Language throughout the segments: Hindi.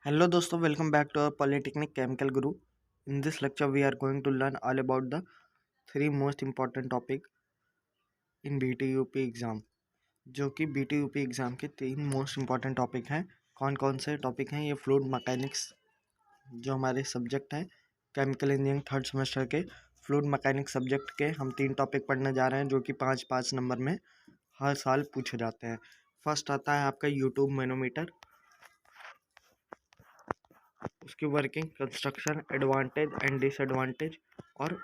Hello दोस्तों, welcome back to our Polytechnic Chemical Guru. In this lecture, we are going to learn all about the three most important topic in BTUP exam, जो कि BTUP एग्ज़ाम के तीन मोस्ट इम्पॉर्टेंट टॉपिक हैं। कौन कौन से टॉपिक हैं? ये फ्लूइड मैकेनिक्स जो हमारे सब्जेक्ट हैं केमिकल इंजीनियरिंग थर्ड सेमेस्टर के फ्लूइड मैकेनिक्स सब्जेक्ट के हम तीन टॉपिक पढ़ने जा रहे हैं, जो कि 5-5 नंबर में हर साल पूछे जाते हैं। फर्स्ट आता है आपका यूट्यूब मैनोमीटर, उसकी working, construction, advantage and disadvantage, और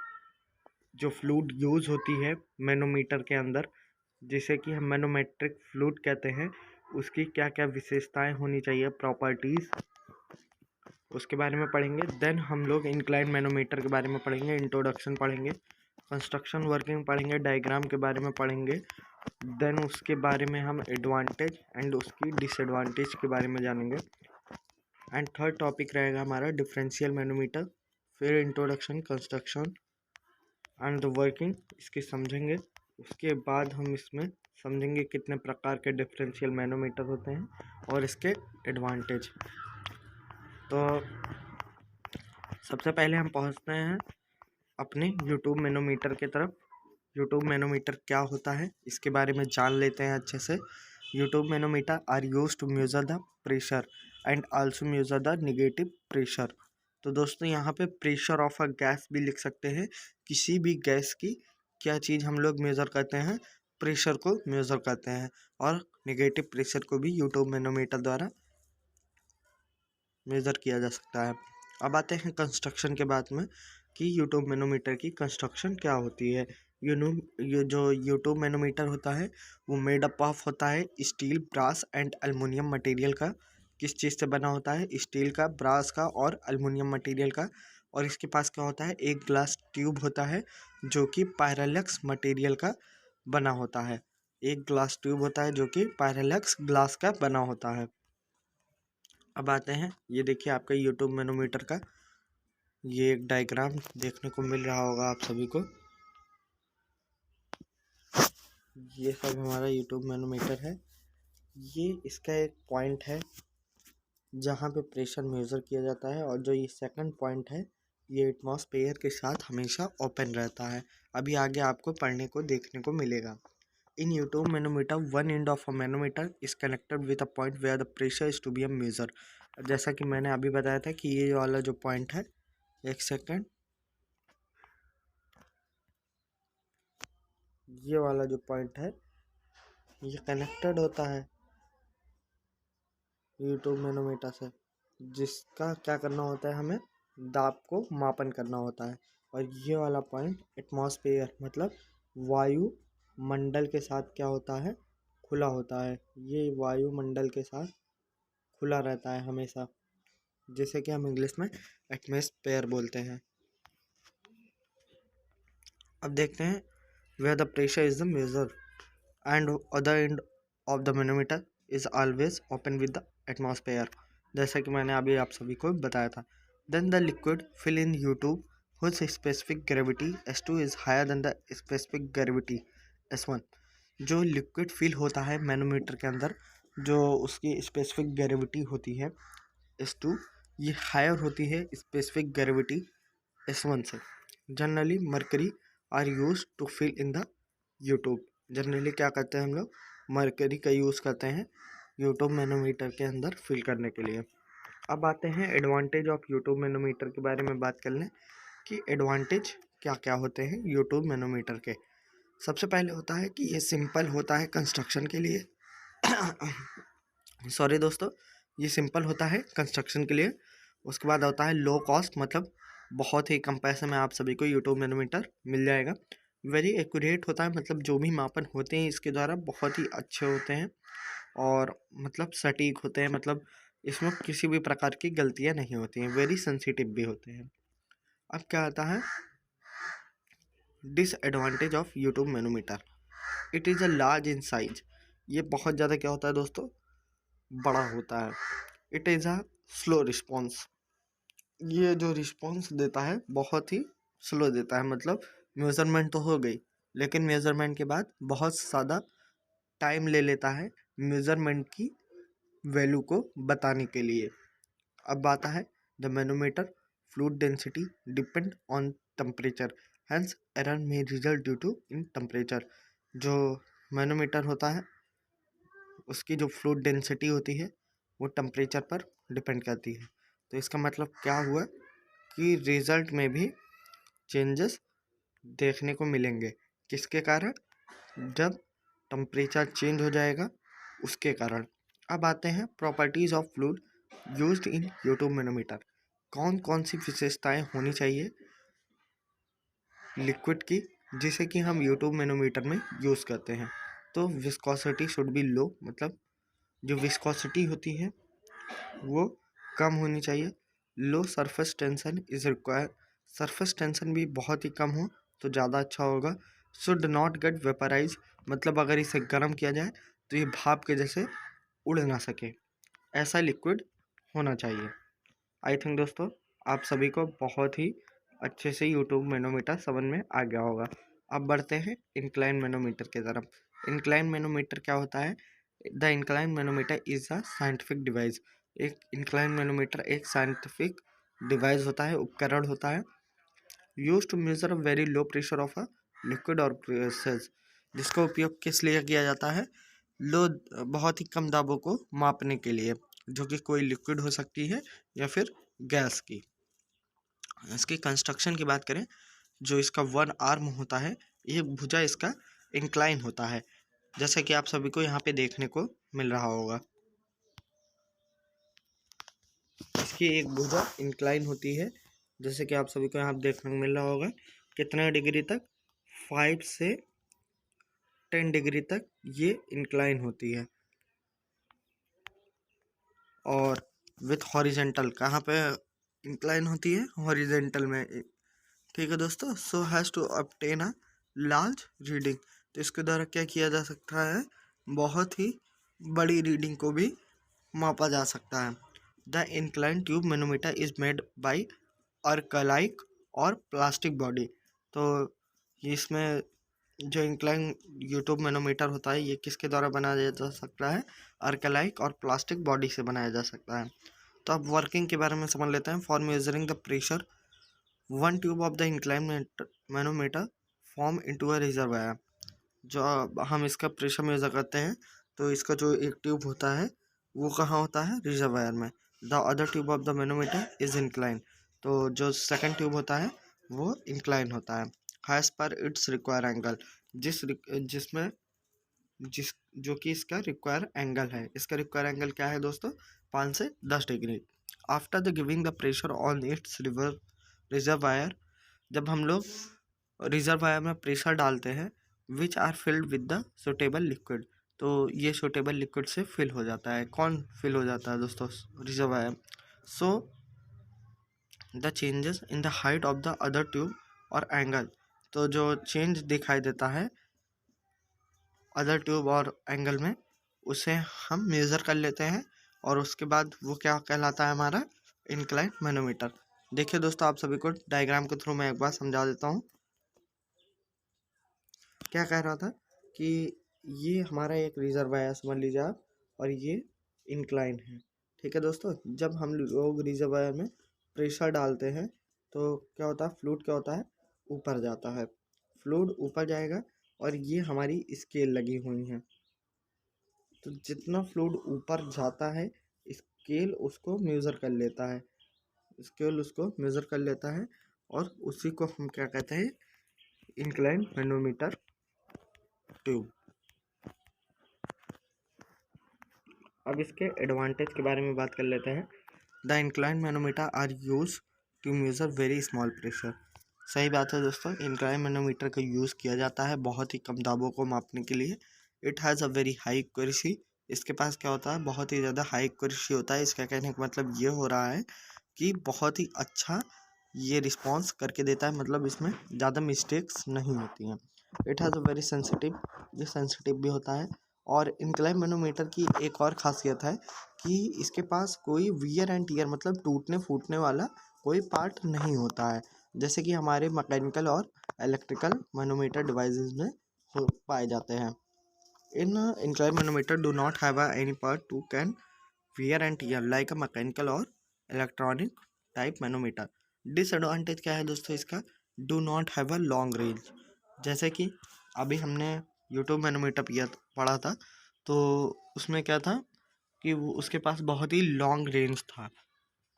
जो फ्लूइड यूज़ होती है मैनोमीटर के अंदर, जिसे कि हम मैनोमेट्रिक फ्लूइड कहते हैं, उसकी क्या क्या विशेषताएं होनी चाहिए, प्रॉपर्टीज़, उसके बारे में पढ़ेंगे। देन हम लोग इंक्लाइन मैनोमीटर के बारे में पढ़ेंगे, इंट्रोडक्शन पढ़ेंगे, कंस्ट्रक्शन वर्किंग पढ़ेंगे, डायग्राम के बारे में पढ़ेंगे। देन उसके बारे में हम एडवांटेज एंड उसकी डिसएडवांटेज के बारे में जानेंगे। एंड थर्ड टॉपिक रहेगा हमारा डिफरेंशियल मैनोमीटर, फिर introduction, construction and the working, इसकी समझेंगे। उसके बाद हम इसमें समझेंगे कितने प्रकार के डिफरेंशियल मैनोमीटर होते हैं और इसके एडवांटेज। तो सबसे पहले हम पहुंचते हैं अपने यूट्यूब मैनोमीटर की तरफ। यूट्यूब मैनोमीटर क्या होता है इसके बारे में जान लेते हैं अच्छे से। U tube manometer are used to measure the pressure and also measure the negative pressure. तो दोस्तों यहाँ पे प्रेशर ऑफ अ गैस भी लिख सकते हैं। किसी भी गैस की क्या चीज़ हम लोग मेज़र करते हैं? प्रेशर को मेज़र करते हैं, और नेगेटिव प्रेशर को भी यूट्यूब मैनोमीटर द्वारा मेज़र किया जा सकता है। अब आते हैं कंस्ट्रक्शन के बाद में कि यूट्यूब मैनोमीटर की कंस्ट्रक्शन क्या होती है। ये जो यूट्यूब मैनोमीटर होता है वो मेड अप ऑफ होता है steel, brass and aluminium material का। किस चीज़ से बना होता है? स्टील का, ब्रास का और एल्युमिनियम मटेरियल का। और इसके पास क्या होता है? एक ग्लास ट्यूब होता है जो कि पायरलक्स मटेरियल का बना होता है। एक ग्लास ट्यूब होता है जो कि पायरलक्स ग्लास का बना होता है। अब आते हैं, ये देखिए आपका यूट्यूब मैनोमीटर का ये एक डायग्राम देखने को मिल रहा होगा आप सभी को। ये सब हमारा यूट्यूब मैनोमीटर है। ये इसका एक पॉइंट है जहाँ पे प्रेशर मेज़र किया जाता है, और जो ये सेकंड पॉइंट है ये एटमॉस्फेयर के साथ हमेशा ओपन रहता है। अभी आगे आपको पढ़ने को देखने को मिलेगा। In U tube manometer, one end of a manometer is connected with a point where the pressure is to be a measure. जैसा कि मैंने अभी बताया था कि ये वाला जो पॉइंट है, एक सेकेंड, ये वाला जो पॉइंट है ये कनेक्टेड होता है यूट्यूब मैनोमीटर से, जिसका क्या करना होता है, हमें दाब को मापन करना होता है। और ये वाला पॉइंट एटमॉस्फेयर मतलब वायु मंडल के साथ क्या होता है? खुला होता है। ये वायुमंडल के साथ खुला रहता है हमेशा, जिसे कि हम इंग्लिश में एटमॉस्फेयर बोलते हैं। अब देखते हैं where the pressure is the measure and other end of the manometer is always open with the atmosphere, जैसा कि मैंने अभी आप सभी को बताया था। Then the liquid fill in U tube whose specific gravity S2 is higher than the specific gravity S1। जो लिक्विड फिल होता है मैनोमीटर के अंदर, जो उसकी स्पेसिफिक ग्रेविटी होती है S2, ये हायर होती है स्पेसिफिक ग्रेविटी S1 से। Generally mercury are use to fill in the U tube. Generally क्या करते हैं हम लोग? मरकरी का यूज़ करते हैं यूट्यूब मैनोमीटर के अंदर फिल करने के लिए। अब आते हैं एडवांटेज ऑफ यूट्यूब मैनोमीटर के बारे में बात कर लें कि एडवांटेज क्या क्या होते हैं यूट्यूब मैनोमीटर के। सबसे पहले होता है कि ये सिंपल होता है कंस्ट्रक्शन के लिए। सॉरी दोस्तों, ये सिंपल होता है कंस्ट्रक्शन के लिए। उसके बाद होता है लो कॉस्ट, मतलब बहुत ही कम पैसे में आप सभी को यूट्यूब मैनोमीटर मिल जाएगा। वेरी एक्यूरेट होता है, मतलब जो भी मापन होते हैं इसके द्वारा बहुत ही अच्छे होते हैं और मतलब सटीक होते हैं, मतलब इसमें किसी भी प्रकार की गलतियां नहीं होती हैं। वेरी सेंसिटिव भी होते हैं। अब क्या आता है disadvantage of U tube manometer? It is a large in size. ये बहुत ज़्यादा क्या होता है दोस्तों? बड़ा होता है। It is a slow response. ये जो रिस्पॉन्स देता है बहुत ही स्लो देता है, मतलब मेज़रमेंट तो हो गई, लेकिन मेज़रमेंट के बाद बहुत ज़्यादा टाइम ले लेता है मेज़रमेंट की वैल्यू को बताने के लिए। अब बात है the manometer fluid density depend on temperature, hence error में result due to in temperature. जो मैनोमीटर होता है उसकी जो फ्लूइड डेंसिटी होती है वो टेम्परेचर पर डिपेंड करती है। तो इसका मतलब क्या हुआ कि रिजल्ट में भी चेंजेस देखने को मिलेंगे। किसके कारण? जब टेम्परेचर चेंज हो जाएगा उसके कारण। अब आते हैं properties of fluid used in U tube manometer. कौन कौन सी विशेषताएं होनी चाहिए लिक्विड की जिसे कि हम यूट्यूब मैनोमीटर में यूज़ करते हैं? तो विस्कोसिटी शुड बी लो, मतलब जो विस्कोसिटी होती है वो कम होनी चाहिए। Low surface tension is require, surface tension भी बहुत ही कम हो तो ज़्यादा अच्छा होगा। शुड नॉट गेट वेपराइज, मतलब अगर इसे गर्म किया जाए तो ये भाप के जैसे उड़ ना सके, ऐसा लिक्विड होना चाहिए। आई थिंक दोस्तों आप सभी को बहुत ही अच्छे से यूट्यूब मैनोमीटर समझ में आ गया होगा। अब बढ़ते हैं इंक्लाइन मैनोमीटर की तरफ। इंक्लाइन मैनोमीटर क्या होता है? The incline manometer is a scientific device. एक इंक्लाइन मैनोमीटर एक साइंटिफिक डिवाइस होता है, उपकरण होता है, use to measure a very low pressure of a liquid और गैसेस। जिसका उपयोग किस लिए किया जाता है? लो, बहुत ही कम दाबों को मापने के लिए, जो कि कोई लिक्विड हो सकती है या फिर गैस की। इसकी कंस्ट्रक्शन की बात करें, जो इसका वन आर्म होता है, ये भुजा इसका इंक्लाइन होता है, जैसे कि आप सभी को यहाँ पे देखने को मिल रहा होगा। इसकी एक भुजा इंक्लाइन होती है, जैसे कि आप सभी को यहाँ देखने को मिल रहा होगा। कितने डिग्री तक? 5 से 10 डिग्री तक ये इंक्लाइन होती है। और विथ हॉरिजेंटल, कहाँ पे इंक्लाइन होती है? हॉरिजेंटल में। ठीक है दोस्तों, so has to obtain a large reading. तो इसके द्वारा क्या किया जा सकता है? बहुत ही बड़ी रीडिंग को भी मापा जा सकता है। The incline tube manometer is made by acrylic और प्लास्टिक बॉडी। तो इसमें जो इंक्लाइन यूट्यूब मैनोमीटर होता है ये किसके द्वारा बनाया जा सकता है? अर्कलाइक और प्लास्टिक बॉडी से बनाया जा सकता है। तो अब वर्किंग के बारे में समझ लेते हैं। For measuring the pressure, one tube of the incline manometer form into a reservoir. जो हम इसका प्रेशर मेजर करते हैं तो इसका जो एक ट्यूब होता है वो कहाँ होता है? रिजर्वायर में। The other tube of the manometer is incline. तो जो सेकंड ट्यूब होता है वो इंक्लाइन होता है। हैज़ पर इट्स रिक्वायर एंगल, जिसमें जिस जो कि इसका रिक्वायर एंगल है। इसका रिक्वायर एंगल क्या है दोस्तों? 5 से 10 degree. After the giving the pressure on its reservoir, जब हम लोग रिजर्वायर में प्रेशर डालते हैं, which are filled with the suitable liquid, तो ये सुटेबल लिक्विड से फिल हो जाता है। कौन फिल हो जाता है दोस्तों? Reservoir. So the changes in the height of the other tube और एंगल, तो जो चेंज दिखाई देता है अदर ट्यूब और एंगल में उसे हम मेज़र कर लेते हैं और उसके बाद वो क्या कहलाता है? हमारा इंक्लाइन मैनोमीटर। देखिए दोस्तों, आप सभी को डायग्राम के थ्रू मैं एक बार समझा देता हूँ। क्या कह रहा था कि ये हमारा एक रिजर्वायर समझ लीजिए आप, और ये इंक्लाइन है। ठीक है दोस्तों, जब हम लोग रिजर्वायर में प्रेशर डालते हैं तो क्या होता है? फ्लूइड क्या होता है? ऊपर जाता है। फ्लूइड ऊपर जाएगा और ये हमारी स्केल लगी हुई हैं। तो जितना फ्लूइड ऊपर जाता है स्केल उसको मेज़र कर लेता है, स्केल उसको मेज़र कर लेता है और उसी को हम क्या कहते हैं? Incline manometer tube. अब इसके एडवांटेज के बारे में बात कर लेते हैं। The incline manometer are use to measure very small pressure. सही बात है दोस्तों, इंक्लाइन मैनोमीटर का यूज़ किया जाता है बहुत ही कम दाबों को मापने के लिए। It has a very high accuracy. इसके पास क्या होता है? बहुत ही ज़्यादा हाई एक्यूरेसी होता है। इसका कहने का मतलब ये हो रहा है कि बहुत ही अच्छा ये रिस्पॉन्स करके देता है, मतलब इसमें ज़्यादा मिस्टेक्स नहीं होती हैं। It has a very sensitive, ये सेंसिटिव भी होता है। और इंक्लाइन मैनोमीटर की एक और ख़ासियत है कि इसके पास कोई वियर एंड टियर, मतलब टूटने फूटने वाला कोई पार्ट नहीं होता है, जैसे कि हमारे मैकेनिकल और इलेक्ट्रिकल मैनोमीटर डिवाइसेस में पाए जाते हैं। इन incline manometer do not have any part to can wear and tear like a mechanical और इलेक्ट्रॉनिक टाइप मैनोमीटर। डिसएडवांटेज क्या है दोस्तों इसका? Do not have a long range. जैसे कि अभी हमने यूट्यूब मैनोमीटर पढ़ा था, तो उसमें क्या था कि वो उसके पास बहुत ही लॉन्ग रेंज था।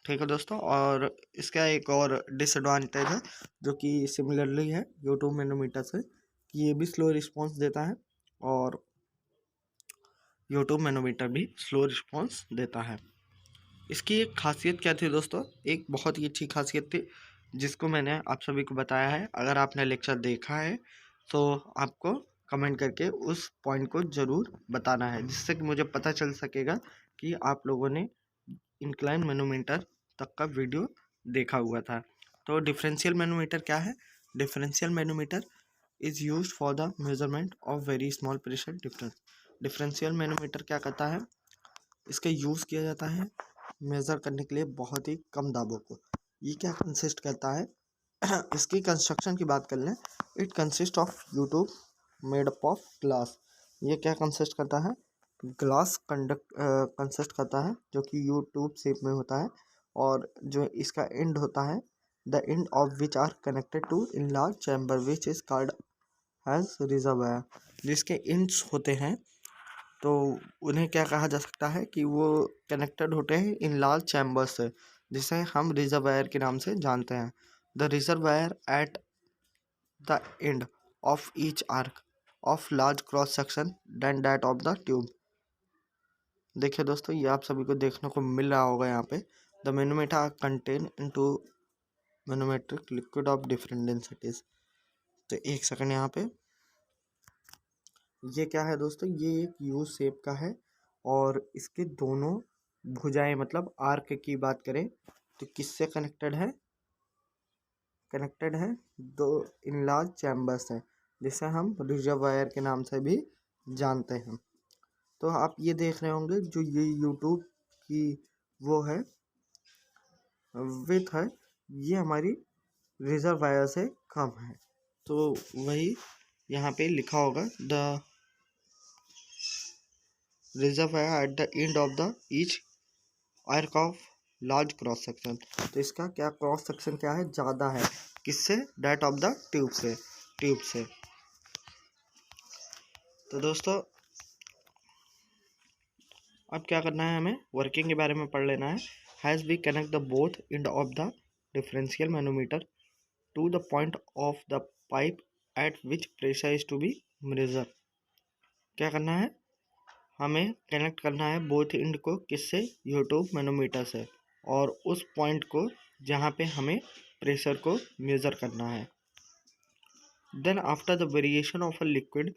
ठीक है दोस्तों, और इसका एक और डिसएडवांटेज है जो कि सिमिलरली है यूट्यूब मैनोमीटर से, कि ये भी स्लो रिस्पॉन्स देता है और यूट्यूब मैनोमीटर भी स्लो रिस्पॉन्स देता है। इसकी एक खासियत क्या थी दोस्तों? एक बहुत ही अच्छी खासियत थी जिसको मैंने आप सभी को बताया है। अगर आपने लेक्चर देखा है तो आपको कमेंट करके उस पॉइंट को ज़रूर बताना है, जिससे कि मुझे पता चल सकेगा कि आप लोगों ने इंक्लाइन मैनोमीटर तक का वीडियो देखा हुआ था। तो डिफरेंशियल मैनोमीटर क्या है? Differential manometer is used for the measurement of very small pressure difference. Differential manometer क्या करता है? इसका यूज़ किया जाता है मेज़र करने के लिए बहुत ही कम दाबों को। ये क्या कंसिस्ट करता है? इसकी कंस्ट्रक्शन की बात कर लें, it consist of YouTube made up of glass. ये क्या कंसिस्ट करता है? ग्लास कंसिस्ट करता है जो कि यूट्यूब शेप में होता है, और जो इसका एंड होता है, the end of which are connected to in large chamber which is called as reservoir. जिसके एंड्स होते हैं तो उन्हें क्या कहा जा सकता है कि वो कनेक्टेड होते हैं इन लार्ज चैम्बर से, जिसे हम रिजर्वायर के नाम से जानते हैं। The reservoir at the end of each arc of large cross section than that of the tube. देखिए दोस्तों, ये आप सभी को देखने को मिल रहा होगा यहाँ पे। The manometer contain into manometric liquid of different densities. तो एक सेकंड, यहाँ पे ये क्या है दोस्तों? ये एक यू शेप का है और इसके दोनों भुजाएं, मतलब आर्क की बात करें तो किससे कनेक्टेड है? कनेक्टेड है दो इनलार्ज चैम्बर्स हैं, जिसे हम रिजर्वायर के नाम से भी जानते हैं। तो आप ये देख रहे होंगे जो ये यूट्यूब की वो है विथ है, ये हमारी रिजर्वायर से कम है। तो वही यहाँ पे लिखा होगा the reservoir at the end of the each arc of large cross section. तो इसका क्या क्रॉस सेक्शन क्या है? ज़्यादा है। किससे? डेट ऑफ द ट्यूब से। तो दोस्तों अब क्या करना है? हमें वर्किंग के बारे में पढ़ लेना है। Has we connect the both end of the differential manometer to the point of the pipe at which pressure is to be measure. क्या करना है? हमें कनेक्ट करना है बोथ एंड को, किससे? यूट्यूब मैनोमीटर से, और उस पॉइंट को जहाँ पे हमें प्रेशर को मेज़र करना है। Then after the variation of a liquid,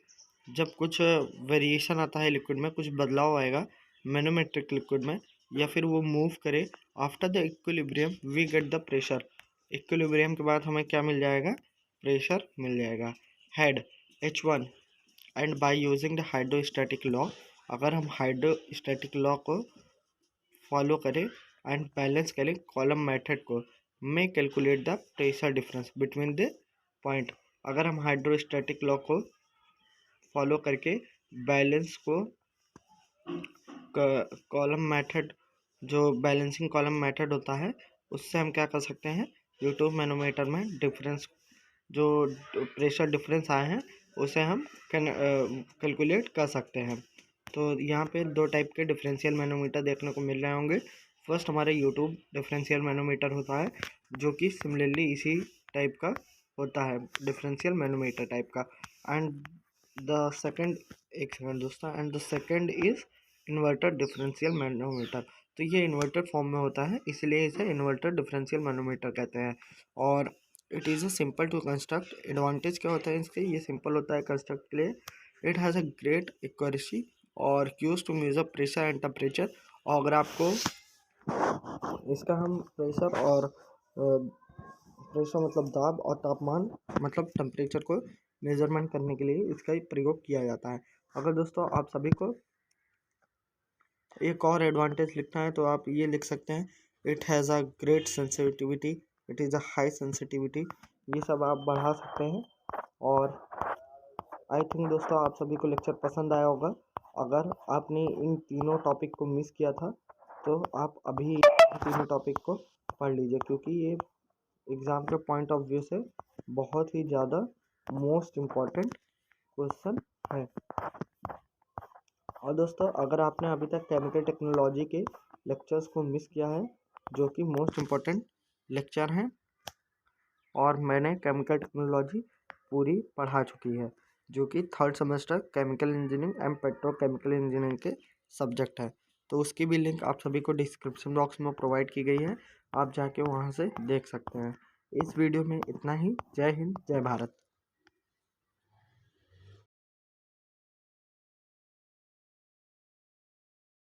जब कुछ वेरिएशन आता है लिक्विड में, कुछ बदलाव आएगा मैनोमेट्रिक लिक्विड में, या फिर वो मूव करे, after the equilibrium we get the pressure. Equilibrium के बाद हमें क्या मिल जाएगा? प्रेशर मिल जाएगा। Head H1 and by using the hydrostatic law, अगर हम हाइड्रोस्टैटिक लॉ को फॉलो करें एंड बैलेंस करें कॉलम मेथड को, में calculate the pressure difference between the point. अगर हम हाइड्रोस्टैटिक लॉ को फॉलो करके बैलेंस को कॉलम मेथड, जो बैलेंसिंग कॉलम मेथड होता है, उससे हम क्या कर सकते हैं? यूट्यूब मैनोमीटर में डिफरेंस, जो प्रेशर डिफरेंस आए हैं, उसे हम कैलकुलेट कर सकते हैं। तो यहाँ पे दो टाइप के डिफरेंशियल मैनोमीटर देखने को मिल रहे होंगे। फर्स्ट हमारे यूट्यूब डिफरेंशियल मैनोमीटर होता है, जो कि सिमिलरली इसी टाइप का होता है, डिफरेंशियल मैनोमीटर टाइप का। एंड द सेकंड, एक सेकंड दोस्तों, and the second is inverter differential manometer. तो ये इन्वर्टर फॉर्म में होता है, इसलिए इसे इन्वर्टर डिफरेंशियल मैनोमीटर कहते हैं। और it is a simple to construct. Advantage क्या होता है इसके? ये सिंपल होता है कंस्ट्रक्ट के लिए। It has a great accuracy और use to measure pressure and temperature. और अगर आपको इसका हम प्रेशर और प्रेशर मतलब दाब, और तापमान मतलब टेम्परेचर को मेजरमेंट करने के लिए इसका ही प्रयोग किया जाता है। अगर दोस्तों आप सभी को एक और एडवांटेज लिखना है तो आप ये लिख सकते हैं, it has a great sensitivity, it is a high sensitivity. ये सब आप बढ़ा सकते हैं। और आई थिंक दोस्तों आप सभी को लेक्चर पसंद आया होगा। अगर आपने इन तीनों टॉपिक को मिस किया था तो आप अभी इन तीनों टॉपिक को पढ़ लीजिए, क्योंकि ये एग्ज़ाम के पॉइंट ऑफ व्यू से बहुत ही ज़्यादा मोस्ट इम्पॉर्टेंट क्वेश्चन है। और दोस्तों, अगर आपने अभी तक केमिकल टेक्नोलॉजी के लेक्चर्स को मिस किया है, जो कि मोस्ट इम्पॉर्टेंट लेक्चर हैं, और मैंने केमिकल टेक्नोलॉजी पूरी पढ़ा चुकी है, जो कि third semester chemical engineering and petrochemical engineering के सब्जेक्ट है। तो उसकी भी लिंक आप सभी को डिस्क्रिप्शन बॉक्स में प्रोवाइड की गई है, आप जाके वहाँ से देख सकते हैं। इस वीडियो में इतना ही। जय हिंद, जय भारत।